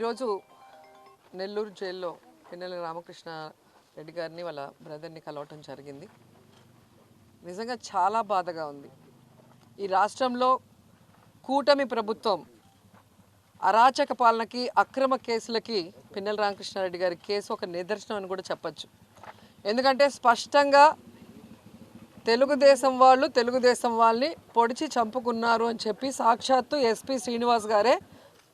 ఈరోజు నెల్లూరు జైల్లో పిన్నెల రామకృష్ణ రెడ్డి గారిని వాళ్ళ బ్రదర్ని కలవటం జరిగింది. నిజంగా చాలా బాధగా ఉంది. ఈ రాష్ట్రంలో కూటమి ప్రభుత్వం అరాచక పాలనకి, అక్రమ కేసులకి పిన్నెల రామకృష్ణారెడ్డి గారి కేసు ఒక నిదర్శనం అని కూడా చెప్పచ్చు. ఎందుకంటే స్పష్టంగా తెలుగుదేశం వాళ్ళని పొడిచి చంపుకున్నారు అని చెప్పి సాక్షాత్తు ఎస్పీ శ్రీనివాస్ గారే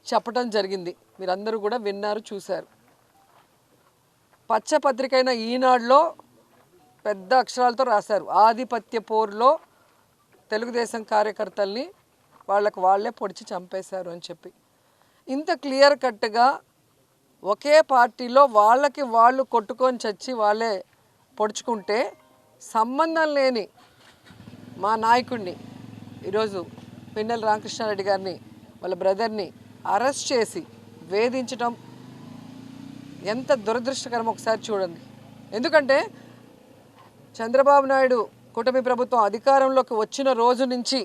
చెప్పడం జరిగింది. మీరందరూ కూడా విన్నారు, చూశారు. పచ్చపత్రికైన ఈనాడులో పెద్ద అక్షరాలతో రాశారు, ఆధిపత్య పోరులో తెలుగుదేశం కార్యకర్తల్ని వాళ్ళే పొడిచి చంపేశారు అని చెప్పి. ఇంత క్లియర్ కట్గా ఒకే పార్టీలో వాళ్ళకి వాళ్ళు కొట్టుకొని చచ్చి వాళ్ళే పొడుచుకుంటే సంబంధం లేని మా నాయకుడిని ఈరోజు పిన్నెల రామకృష్ణారెడ్డి గారిని వాళ్ళ బ్రదర్ని అరెస్ట్ చేసి వేధించడం ఎంత దురదృష్టకరం ఒకసారి చూడండి. ఎందుకంటే చంద్రబాబు నాయుడు కూటమి ప్రభుత్వం అధికారంలోకి వచ్చిన రోజు నుంచి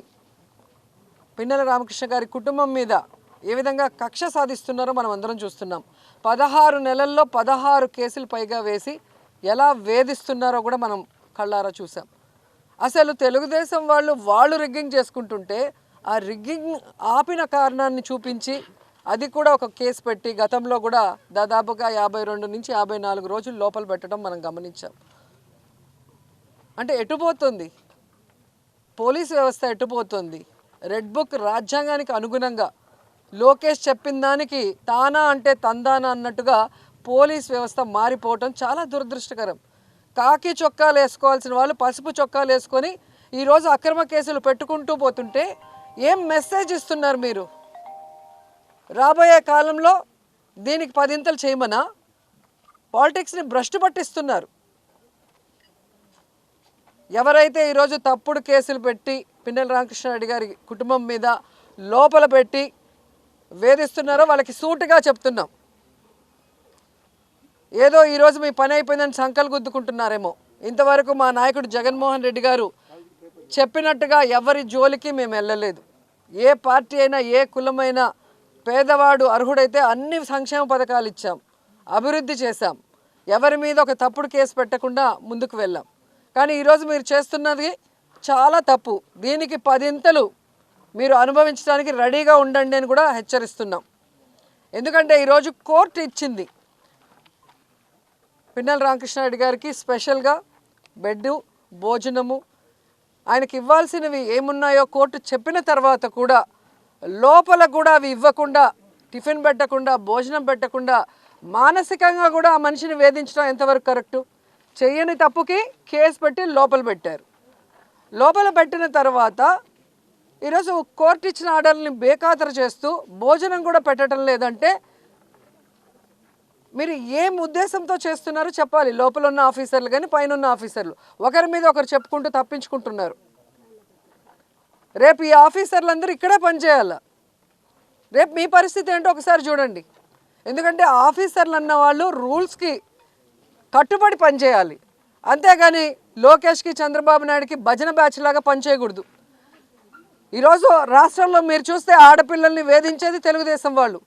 పిన్నెల రామకృష్ణ గారి కుటుంబం మీద ఏ విధంగా కక్ష సాధిస్తున్నారో మనం అందరం చూస్తున్నాం. 16 నెలల్లో 16 కేసులు పైగా వేసి ఎలా వేధిస్తున్నారో కూడా మనం కళ్ళారా చూసాం. అసలు తెలుగుదేశం వాళ్ళు రిగ్గింగ్ చేసుకుంటుంటే ఆ రిగ్గింగ్ ఆపిన కారణాన్ని చూపించి అది కూడా ఒక కేసు పెట్టి గతంలో కూడా దాదాపుగా 52 నుంచి 54 రోజులు లోపల పెట్టడం మనం గమనించాం. అంటే ఎటుపోతుంది పోలీసు వ్యవస్థ, ఎటుపోతుంది? రెడ్ బుక్ రాజ్యాంగానికి అనుగుణంగా లోకేష్ చెప్పిన దానికి తానా అంటే తందానా అన్నట్టుగా పోలీస్ వ్యవస్థ మారిపోవటం చాలా దురదృష్టకరం. కాకి చొక్కాలు వేసుకోవాల్సిన వాళ్ళు పసుపు చొక్కాలు వేసుకొని ఈరోజు అక్రమ కేసులు పెట్టుకుంటూ పోతుంటే ఏం మెసేజ్ ఇస్తున్నారు మీరు? రాబోయే కాలంలో దీనికి 10 ఇంతలు చేయమనా? పాలిటిక్స్ని భ్రష్టు పట్టిస్తున్నారు. ఎవరైతే ఈరోజు తప్పుడు కేసులు పెట్టి పిన్నెల రామకృష్ణారెడ్డి గారి కుటుంబం మీద లోపల పెట్టి వేధిస్తున్నారో వాళ్ళకి సూటిగా చెప్తున్నాం. ఏదో ఈరోజు మీ పని అయిపోయిందని సంకలు గుద్దుకుంటున్నారేమో. ఇంతవరకు మా నాయకుడు జగన్మోహన్ రెడ్డి గారు చెప్పినట్టుగా ఎవరి జోలికి మేము వెళ్ళలేదు. ఏ పార్టీ అయినా, ఏ కులమైనా, పేదవాడు అర్హుడైతే అన్ని సంక్షేమ పథకాలు ఇచ్చాం, అభివృద్ధి చేశాం. ఎవరి మీద ఒక తప్పుడు కేసు పెట్టకుండా ముందుకు వెళ్ళాం. కానీ ఈరోజు మీరు చేస్తున్నది చాలా తప్పు. దీనికి 10 ఇంతలు మీరు అనుభవించడానికి రెడీగా ఉండండి అని కూడా హెచ్చరిస్తున్నాం. ఎందుకంటే ఈరోజు కోర్టు ఇచ్చింది పిన్నెల రామకృష్ణారెడ్డి గారికి స్పెషల్గా బెడ్డు, భోజనము, ఆయనకి ఇవ్వాల్సినవి ఏమున్నాయో కోర్టు చెప్పిన తర్వాత కూడా లోపల కూడా అవి ఇవ్వకుండా, టిఫిన్ పెట్టకుండా, భోజనం పెట్టకుండా మానసికంగా కూడా ఆ మనిషిని వేధించడం ఎంతవరకు కరెక్టు? చెయ్యని తప్పుకి కేసు పెట్టి లోపల పెట్టారు. లోపల పెట్టిన తర్వాత ఈరోజు కోర్టు ఇచ్చిన ఆర్డర్ని బేఖాతరు చేస్తూ భోజనం కూడా పెట్టడం లేదంటే మీరు ఏం ఉద్దేశంతో చేస్తున్నారో చెప్పాలి. లోపల ఉన్న ఆఫీసర్లు కానీ పైన ఉన్న ఆఫీసర్లు ఒకరి మీద ఒకరు చెప్పుకుంటూ తప్పించుకుంటున్నారు. రేపు ఈ ఆఫీసర్లందరూ ఇక్కడే పనిచేయాలి. రేపు మీ పరిస్థితి ఏంటో ఒకసారి చూడండి. ఎందుకంటే ఆఫీసర్లు అన్న వాళ్ళు రూల్స్కి కట్టుబడి పనిచేయాలి. అంతేగాని లోకేష్కి, చంద్రబాబు నాయుడుకి భజన బ్యాచ్ లాగా పనిచేయకూడదు. ఈరోజు రాష్ట్రంలో మీరు చూస్తే ఆడపిల్లల్ని వేధించేది తెలుగుదేశం వాళ్ళు,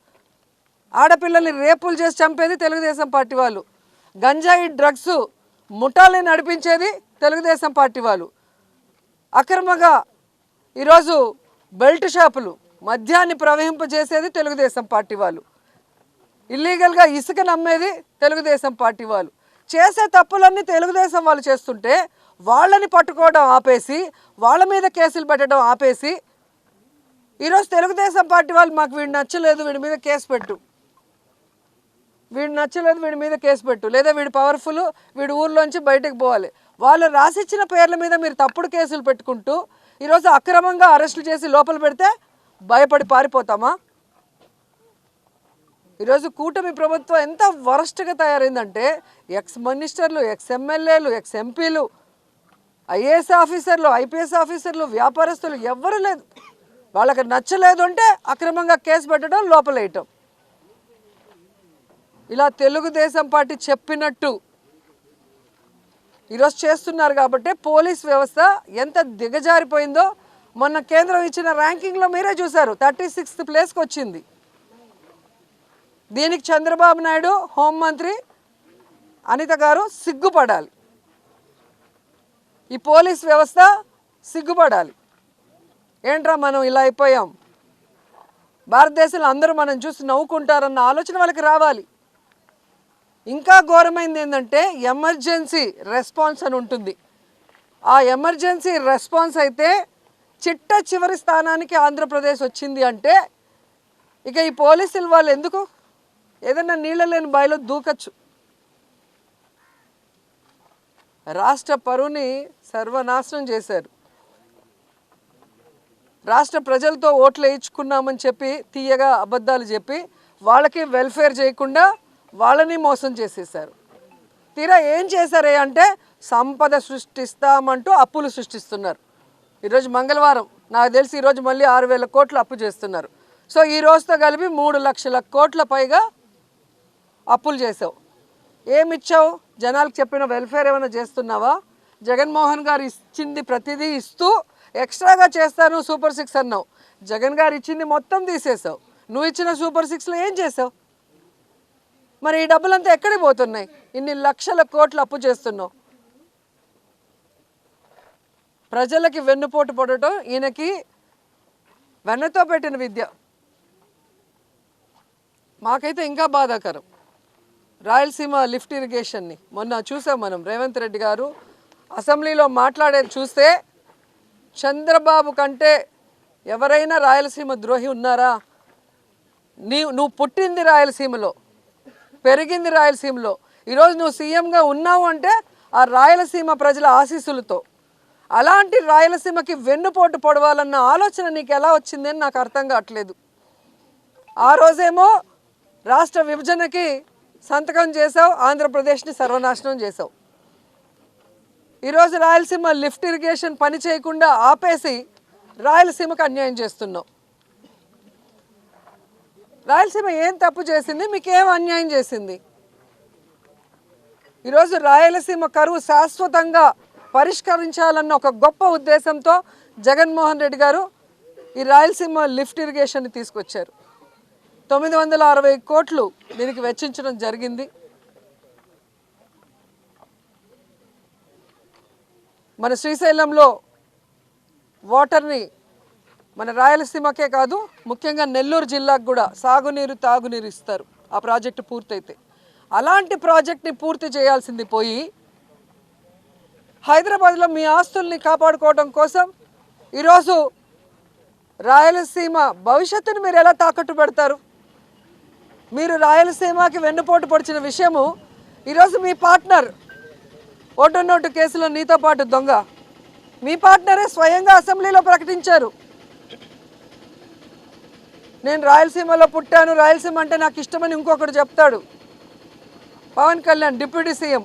ఆడపిల్లల్ని రేపులు చేసి చంపేది తెలుగుదేశం పార్టీ వాళ్ళు, గంజాయి డ్రగ్స్ ముఠాల్ని నడిపించేది తెలుగుదేశం పార్టీ వాళ్ళు, అక్రమంగా ఈరోజు బెల్ట్ షాపులు మద్యాన్ని ప్రవహింపజేసేది తెలుగుదేశం పార్టీ వాళ్ళు, ఇల్లీగల్గా ఇసుక నమ్మేది తెలుగుదేశం పార్టీ వాళ్ళు. చేసే తప్పులన్నీ తెలుగుదేశం వాళ్ళు చేస్తుంటే వాళ్ళని పట్టుకోవడం ఆపేసి, వాళ్ళ మీద కేసులు పెట్టడం ఆపేసి ఈరోజు తెలుగుదేశం పార్టీ వాళ్ళు మాకు వీడు నచ్చలేదు, వీడి మీద కేసు పెట్టు, వీడు నచ్చలేదు, వీడి మీద కేసు పెట్టు, లేదా వీడు పవర్ఫుల్, వీడి ఊర్లోంచి బయటకు పోవాలి. వాళ్ళు రాసిచ్చిన పేర్ల మీద మీరు తప్పుడు కేసులు పెట్టుకుంటూ ఈరోజు అక్రమంగా అరెస్టులు చేసి లోపల పెడితే భయపడి పారిపోతామా? ఈరోజు కూటమి ప్రభుత్వం ఎంత వరస్ట్గా తయారైందంటే ఎక్స్ మినిస్టర్లు, ఎక్స్ ఎమ్మెల్యేలు, ఎక్స్ ఎంపీలు, ఐఏఎస్ ఆఫీసర్లు, ఐపీఎస్ ఆఫీసర్లు, వ్యాపారస్తులు ఎవ్వరూ లేదు. వాళ్ళకి నచ్చలేదు అంటే అక్రమంగా కేసు పెట్టడం, లోపలేయటం. ఇలా తెలుగుదేశం పార్టీ చెప్పినట్టు ఈరోజు చేస్తున్నారు. కాబట్టి పోలీస్ వ్యవస్థ ఎంత దిగజారిపోయిందో మొన్న కేంద్రం ఇచ్చిన ర్యాంకింగ్లో మీరే చూశారు. 36th ప్లేస్కి వచ్చింది. దీనికి చంద్రబాబు నాయుడు హోంమంత్రి అనిత గారు సిగ్గుపడాలి, ఈ పోలీస్ వ్యవస్థ సిగ్గుపడాలి. ఏంట్రా మనం ఇలా అయిపోయాం, భారతదేశంలో అందరూ మనం చూసి నవ్వుకుంటారన్న ఆలోచన వాళ్ళకి రావాలి. ఇంకా ఘోరమైంది ఏంటంటే ఎమర్జెన్సీ రెస్పాన్స్ అని ఉంటుంది. ఆ ఎమర్జెన్సీ రెస్పాన్స్ అయితే చిట్ట చివరి స్థానానికి ఆంధ్రప్రదేశ్ వచ్చింది అంటే ఇక ఈ పోలీసులు వాళ్ళు ఎందుకు ఏదైనా నీళ్ళ లేని బావిలో దూకచ్చు. రాష్ట్ర పరువుని సర్వనాశనం చేశారు. రాష్ట్ర ప్రజలతో ఓట్లు వేయించుకున్నామని చెప్పి తీయగా అబద్ధాలు చెప్పి వాళ్ళకి వెల్ఫేర్ చేయకుండా వాళ్ళని మోసం చేసేసారు. తీరా ఏం చేశారే అంటే సంపద సృష్టిస్తామంటూ అప్పులు సృష్టిస్తున్నారు. ఈరోజు మంగళవారం నాకు తెలిసి ఈరోజు మళ్ళీ 6,000 కోట్లు అప్పు చేస్తున్నారు. సో ఈ రోజుతో కలిపి 3 లక్షల కోట్ల పైగా అప్పులు చేసావు. ఏమిచ్చావు? జనాలకు చెప్పిన వెల్ఫేర్ ఏమైనా చేస్తున్నావా? జగన్మోహన్ గారు ఇచ్చింది ప్రతిదీ ఇస్తూ ఎక్స్ట్రాగా చేస్తాను సూపర్ 6 అన్నావు. జగన్ గారు ఇచ్చింది మొత్తం తీసేసావు. నువ్వు ఇచ్చిన సూపర్ 6లో ఏం చేసావు? మరి ఈ డబ్బులంతా ఎక్కడికి పోతున్నాయి? ఇన్ని లక్షల కోట్లు అప్పు చేస్తున్నావు. ప్రజలకి వెన్నుపోటు పడటం ఈయనకి వెన్నతో పెట్టిన విద్య. మాకైతే ఇంకా బాధాకరం. రాయలసీమ లిఫ్ట్ ఇరిగేషన్ని మొన్న చూసాం మనం. రేవంత్ రెడ్డి గారు అసెంబ్లీలో మాట్లాడేది చూస్తే చంద్రబాబు కంటే ఎవరైనా రాయలసీమ ద్రోహి ఉన్నారా? నువ్వు పుట్టింది రాయలసీమలో, పెరిగింది రాయలసీమలో. ఈరోజు నువ్వు సీఎంగా ఉన్నావు అంటే ఆ రాయలసీమ ప్రజల ఆశీస్సులతో. అలాంటి రాయలసీమకి వెన్నుపోటు పొడవాలన్న ఆలోచన నీకు ఎలా వచ్చిందని నాకు అర్థం కావట్లేదు. ఆ రోజేమో రాష్ట్ర విభజనకి సంతకం చేసావు, ఆంధ్రప్రదేశ్ని సర్వనాశనం చేసావు. ఈరోజు రాయలసీమ లిఫ్ట్ ఇరిగేషన్ పని చేయకుండా ఆపేసి రాయలసీమకు అన్యాయం చేస్తున్నావు. రాయలసీమ ఏం తప్పు చేసింది? మీకేం అన్యాయం చేసింది? ఈరోజు రాయలసీమ కరువు శాశ్వతంగా పరిష్కరించాలన్న ఒక గొప్ప ఉద్దేశంతో జగన్మోహన్ రెడ్డి గారు ఈ రాయలసీమ లిఫ్ట్ ఇరిగేషన్ని తీసుకొచ్చారు. 960 కోట్లు దీనికి వెచ్చించడం జరిగింది. మన శ్రీశైలంలో వాటర్ని మన రాయలసీమకే కాదు ముఖ్యంగా నెల్లూరు జిల్లాకు కూడా సాగునీరు తాగునీరు ఇస్తారు ఆ ప్రాజెక్టు పూర్తయితే. అలాంటి ప్రాజెక్ట్ని పూర్తి చేయాల్సింది పోయి హైదరాబాద్లో మీ ఆస్తుల్ని కాపాడుకోవడం కోసం ఈరోజు రాయలసీమ భవిష్యత్తును మీరు ఎలా తాకట్టు పెడతారు? మీరు రాయలసీమకి వెన్నుపోటు పొడిచిన విషయము ఈరోజు మీ పార్ట్నర్ ఓటు నోటు కేసులో నీతో పాటు దొంగ మీ పార్ట్నరే స్వయంగా అసెంబ్లీలో ప్రకటించారు. నేను రాయలసీమలో పుట్టాను, రాయలసీమ అంటే నాకు ఇష్టమని ఇంకొకటి చెప్తాడు. Pawan Kalyan deputy CM.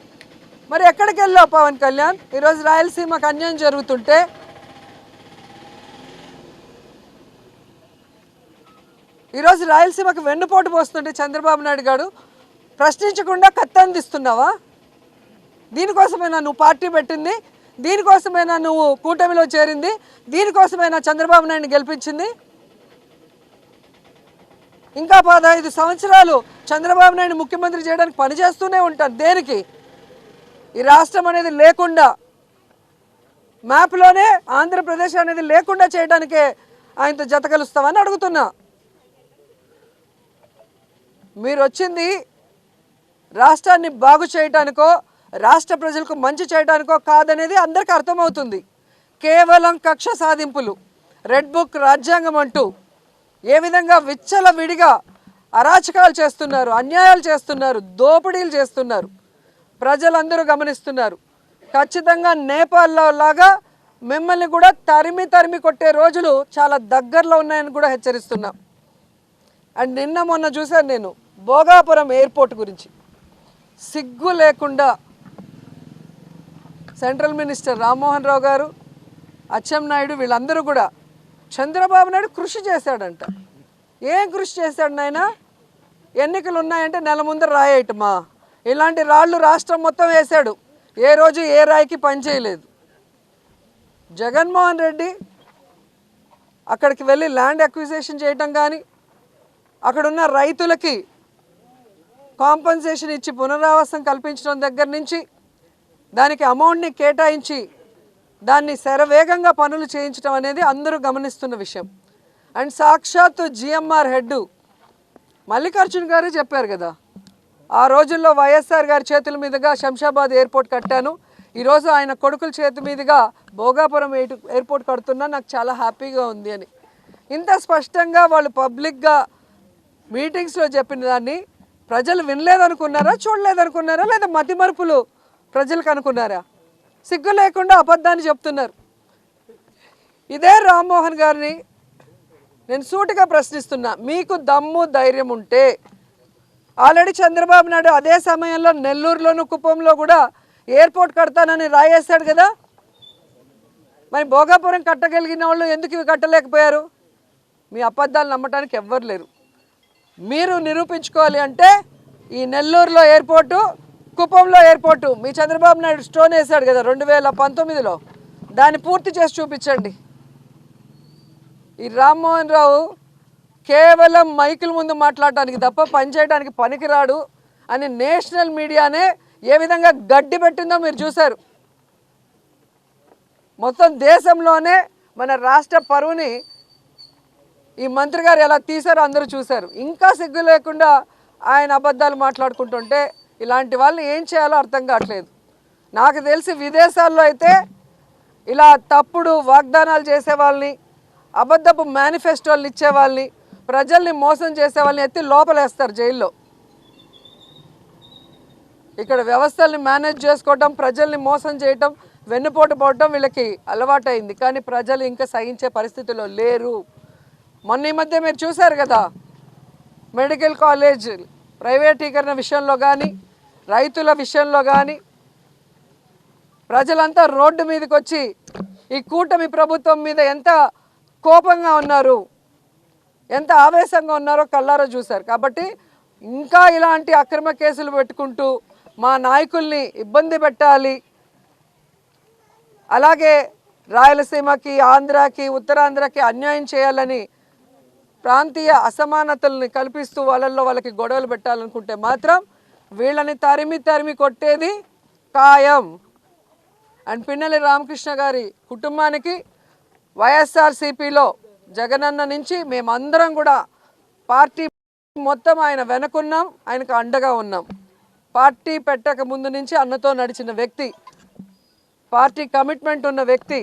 మరి ఎక్కడికి వెళ్ళావు పవన్ కళ్యాణ్? ఈరోజు రాయలసీమకు అన్యాయం జరుగుతుంటే ఈరోజు రాయలసీమకు వెన్నుపోటు పోస్తుంటే చంద్రబాబు నాయుడు గారు ప్రశ్నించకుండా కత్తందిస్తున్నావా? దీనికోసమైనా నువ్వు పార్టీ పెట్టింది? దీనికోసమైనా నువ్వు కూటమిలో చేరింది? దీనికోసమైనా చంద్రబాబు నాయుడిని గెలిపించింది? ఇంకా 15 సంవత్సరాలు చంద్రబాబు నాయుడు ముఖ్యమంత్రి చేయడానికి పనిచేస్తూనే ఉంటాను. దేనికి? ఈ రాష్ట్రం అనేది లేకుండా, మ్యాప్లోనే ఆంధ్రప్రదేశ్ అనేది లేకుండా చేయడానికే ఆయనతో జత కలుస్తామని అడుగుతున్నా. మీరు వచ్చింది రాష్ట్రాన్ని బాగు చేయడానికో రాష్ట్ర ప్రజలకు మంచి చేయడానికో కాదనేది అందరికీ అర్థమవుతుంది. కేవలం కక్ష సాధింపులు, రెడ్ బుక్ రాజ్యాంగం అంటూ ఏ విధంగా విచ్చలవిడిగా అరాచకాలు చేస్తున్నారు, అన్యాయాలు చేస్తున్నారు, దోపిడీలు చేస్తున్నారు ప్రజలందరూ గమనిస్తున్నారు. ఖచ్చితంగా నేపాల్లో లాగా మిమ్మల్ని కూడా తరిమి తరిమి కొట్టే రోజులు చాలా దగ్గరలో ఉన్నాయని కూడా హెచ్చరిస్తున్నాం. అండ్ నిన్న మొన్న చూశాను నేను భోగాపురం ఎయిర్పోర్ట్ గురించి. సిగ్గు లేకుండా సెంట్రల్ మినిస్టర్ రామ్మోహన్ రావు గారు, అచ్చెన్నాయుడు వీళ్ళందరూ కూడా చంద్రబాబు నాయుడు కృషి చేశాడంట. ఏం కృషి చేశాడు నాయన? ఎన్నికలు ఉన్నాయంటే నెల ముందర రాయేయటమా? ఇలాంటి రాళ్ళు రాష్ట్రం మొత్తం వేశాడు. ఏ రోజు ఏ రాయికి పనిచేయలేదు. జగన్మోహన్ రెడ్డి అక్కడికి వెళ్ళి ల్యాండ్ అక్విజిషన్ చేయటం కానీ, అక్కడున్న రైతులకి కాంపన్సేషన్ ఇచ్చి పునరావాసం కల్పించడం దగ్గర నుంచి దానికి అమౌంట్ని కేటాయించి దాన్ని శరవేగంగా పనులు చేయించడం అనేది అందరూ గమనిస్తున్న విషయం. అండ్ సాక్షాత్తు జిఎంఆర్ హెడ్ మల్లికార్జున్ గారే చెప్పారు కదా, ఆ రోజుల్లో వైఎస్ఆర్ గారి చేతుల మీదుగా శంషాబాద్ ఎయిర్పోర్ట్ కట్టాను, ఈరోజు ఆయన కొడుకుల చేతి మీదుగా భోగాపురం ఎయిర్పోర్ట్ కడుతున్నా, నాకు చాలా హ్యాపీగా ఉంది అని. ఇంత స్పష్టంగా వాళ్ళు పబ్లిక్గా మీటింగ్స్లో చెప్పిన దాన్ని ప్రజలు వినలేదనుకున్నారా, చూడలేదనుకున్నారా, లేదా మతిమరుపులు ప్రజలకు అనుకున్నారా? సిగ్గు లేకుండా అబద్ధాన్ని చెప్తున్నారు. ఇదే రామ్మోహన్ గారిని నేను సూటిగా ప్రశ్నిస్తున్నా, మీకు దమ్ము ధైర్యం ఉంటే ఆల్రెడీ చంద్రబాబు నాయుడు అదే సమయంలో నెల్లూరులోను కుప్పంలో కూడా ఎయిర్పోర్ట్ కడతానని రాయేశాడు కదా, మరి భోగాపురం కట్టగలిగిన వాళ్ళు ఎందుకు ఇవి కట్టలేకపోయారు? మీ అబద్ధాలు నమ్మటానికి ఎవ్వరు లేరు. మీరు నిరూపించుకోవాలి అంటే ఈ నెల్లూరులో ఎయిర్పోర్టు, కుప్పంలో ఎయిర్పోర్టు మీ చంద్రబాబు నాయుడు స్టోన్ వేశాడు కదా 2019లో, దాన్ని పూర్తి చేసి చూపించండి. ఈ రామ్మోహన్ రావు కేవలం మైకుల ముందు మాట్లాడటానికి తప్ప పనిచేయడానికి పనికిరాడు అని నేషనల్ మీడియానే ఏ విధంగా గడ్డి పెట్టిందో మీరు చూశారు. మొత్తం దేశంలోనే మన రాష్ట్ర పరువుని ఈ మంత్రి గారు ఎలా తీశారో అందరూ చూశారు. ఇంకా సిగ్గు లేకుండా ఆయన అబద్ధాలు మాట్లాడుకుంటుంటే ఇలాంటి వాళ్ళని ఏం చేయాలో అర్థం కావట్లేదు. నాకు తెలిసి విదేశాల్లో అయితే ఇలా తప్పుడు వాగ్దానాలు చేసే వాళ్ళని, అబద్ధపు మేనిఫెస్టోలు ఇచ్చే వాళ్ళని, ప్రజల్ని మోసం చేసే వాళ్ళని ఎత్తి లోపలేస్తారు జైల్లో. ఇక్కడ వ్యవస్థల్ని మేనేజ్ చేసుకోవటం, ప్రజల్ని మోసం చేయటం, వెన్నుపోటు పోవటం వీళ్ళకి అలవాటైంది. కానీ ప్రజలు ఇంకా సహించే పరిస్థితిలో లేరు. మొన్న ఈ మధ్య మీరు చూశారు కదా, మెడికల్ కాలేజ్ ప్రైవేటీకరణ విషయంలో కానీ, రైతుల విషయంలో కానీ ప్రజలంతా రోడ్డు మీదకి వచ్చి ఈ కూటమి ప్రభుత్వం మీద ఎంత కోపంగా ఉన్నారు, ఎంత ఆవేశంగా ఉన్నారో కళ్ళారో చూశారు. కాబట్టి ఇంకా ఇలాంటి అక్రమ కేసులు పెట్టుకుంటూ మా నాయకుల్ని ఇబ్బంది పెట్టాలి, అలాగే రాయలసీమకి, ఆంధ్రాకి, ఉత్తరాంధ్రకి అన్యాయం చేయాలని ప్రాంతీయ అసమానతల్ని కల్పిస్తూ వాళ్ళకి గొడవలు పెట్టాలనుకుంటే మాత్రం వీళ్ళని తరిమి కొట్టేది ఖాయం. అండ్ పిన్నెల్లి రామకృష్ణ గారి కుటుంబానికి వైఎస్ఆర్సీపీలో జగనన్న నుంచి మేమందరం కూడా పార్టీ మొత్తం ఆయన వెనకున్నాం, ఆయనకు అండగా ఉన్నాం. పార్టీ పెట్టక ముందు నుంచి అన్నతో నడిచిన వ్యక్తి, పార్టీ కమిట్మెంట్ ఉన్న వ్యక్తి.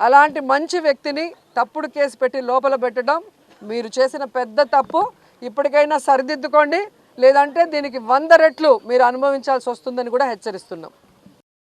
అలాంటి మంచి వ్యక్తిని తప్పుడు కేసు పెట్టి లోపల పెట్టడం మీరు చేసిన పెద్ద తప్పు. ఇప్పటికైనా సరిదిద్దుకోండి, లేదంటే దీనికి 100 రెట్లు మీరు అనుభవించాల్సి వస్తుందని కూడా హెచ్చరిస్తున్నాం.